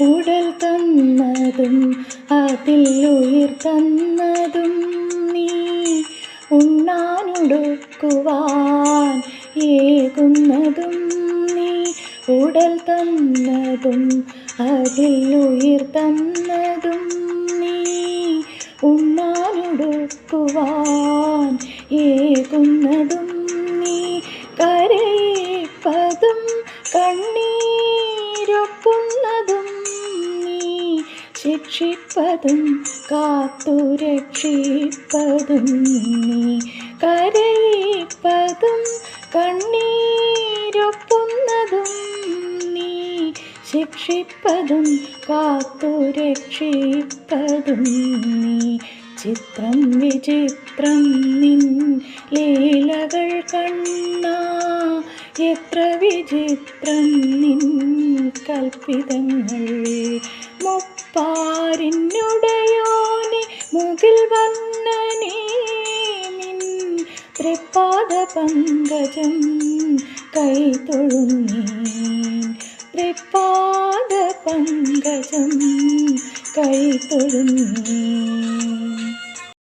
ഉടൽ തന്നതും അതിൽ ഉയിർ തന്നതും നീ, ഉണ്ണാനുടുക്കുവാൻ ഏകുന്നതും നീ. ഉടൽ തന്നതും അതിൽ ഉയിർ തന്നതും നീ, ഉണ്ണാനുടുക്കുവാൻ ഏകുന്നതും നീ. കരയിപ്പതും കണ്ണീരൊപ്പുന്നതും നീ, ശിക്ഷിപ്പതും കാത്തുരക്ഷിപ്പതും നീ. കരയിപ്പതും കണ്ണീരൊപ്പുന്നതും നീ, ശിക്ഷിപ്പതും കാത്തുരക്ഷിപ്പതും നീ. ചിത്രം വിചിത്രം നിൻ ലീലകൾ കണ്ണാ, എത്ര വിചിത്രം നിൻ കൽപ്പിതങ്ങൾ. മുപ്പാരിനുടയോനെ മുകിൽ വന്നനേ, നിൻ തൃപ്പാദ പങ്കജം കൈതൊഴുന്നേൻ. തൃപ്പാദ പങ്കജം കൈതൊഴുന്നേൻ.